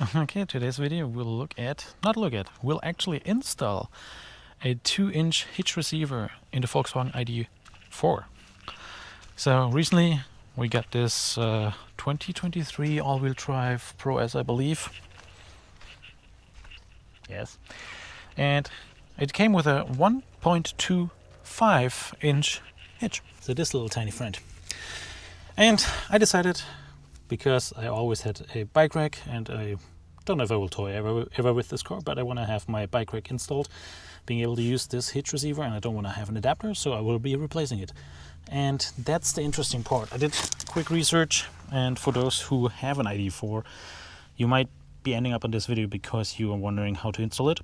Okay, today's video we'll actually install a 2-inch hitch receiver in the Volkswagen ID.4. So recently we got this 2023 all-wheel drive Pro S, I believe. Yes. And it came with a 1.25 inch hitch. So this little tiny friend. And I decided, because I always had a bike rack and I don't know if I will toy ever with this car, but I want to have my bike rack installed, being able to use this hitch receiver, and I don't want to have an adapter, so I will be replacing it. And that's the interesting part. I did quick research, and for those who have an ID.4, you might be ending up on this video because you are wondering how to install it.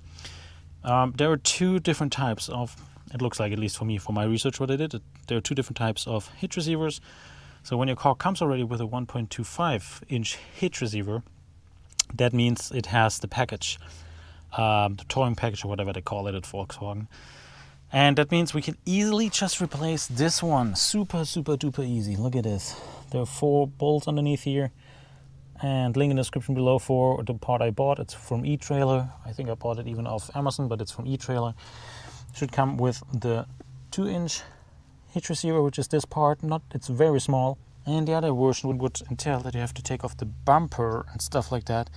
There are two different types of, it looks like, at least for me, for my research what I did, there are two different types of hitch receivers. So when your car comes already with a 1.25 inch hitch receiver, that means it has the package, the towing package or whatever they call it at Volkswagen. And that means we can easily just replace this one. Super duper easy. Look at this. There are 4 bolts underneath here, and link in the description below for the part I bought. It's from e-trailer. I think I bought it even off Amazon, but it's from e-trailer. Should come with the 2-inch hitch receiver, which is this part. It's very small. And the other version would entail that you have to take off the bumper and stuff like that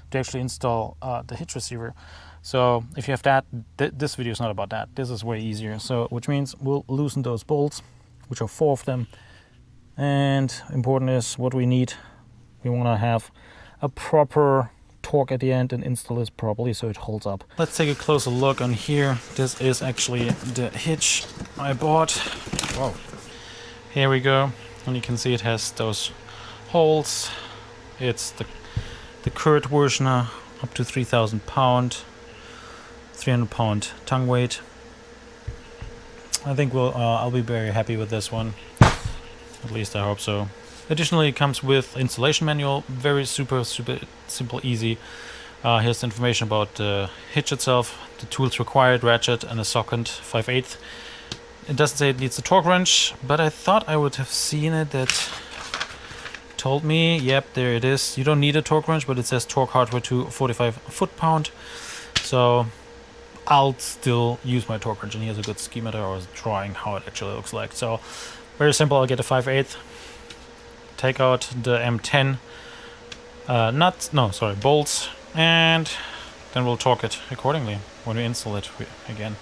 to actually install the hitch receiver. So if you have that, this video is not about that. This is way easier. So which means we'll loosen those bolts, which are 4 of them. And important is what we need. We want to have a proper torque at the end and install this properly so it holds up. Let's take a closer look on here. This is actually the hitch I bought. Whoa. Here we go. And you can see it has those holes. It's the CURT version, up to 3,000 pound, 300 pound tongue weight. I think I'll be very happy with this one. At least I hope so. Additionally, it comes with installation manual. Very super simple, easy. Here's the information about the hitch itself, the tools required, ratchet and a socket 5/8. It doesn't say it needs a torque wrench, but I thought I would have seen it. That told me, yep, there it is. You don't need a torque wrench, but it says torque hardware to 45 foot-pound. So I'll still use my torque wrench, and here's a good schematic or drawing how it actually looks like. So very simple. I'll get a 5/8, take out the M10 bolts, and then we'll torque it accordingly when we install it again.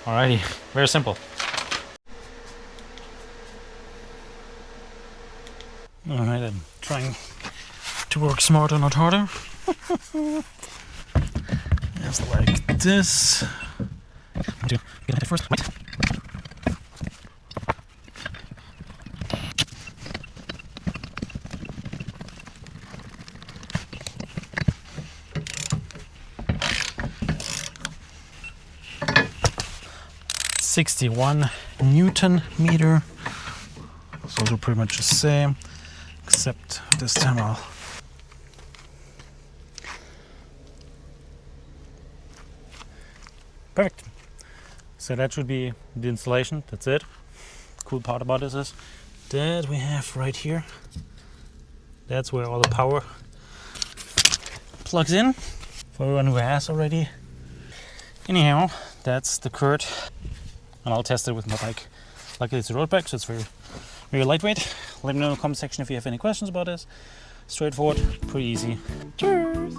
Alrighty, very simple. Alright, I'm trying to work smarter, not harder. Just like this. Get it first. Wait. .61 Newton meter. It's also pretty much the same, except this time I'll perfect. So that should be the installation. That's it. Cool part about this is that we have right here. That's where all the power plugs in. For everyone who has already. Anyhow, that's the CURT. And I'll test it with my bike. Luckily it's a road bike, so it's very lightweight. Let me know in the comment section if you have any questions about this. Straightforward, pretty easy. Cheers!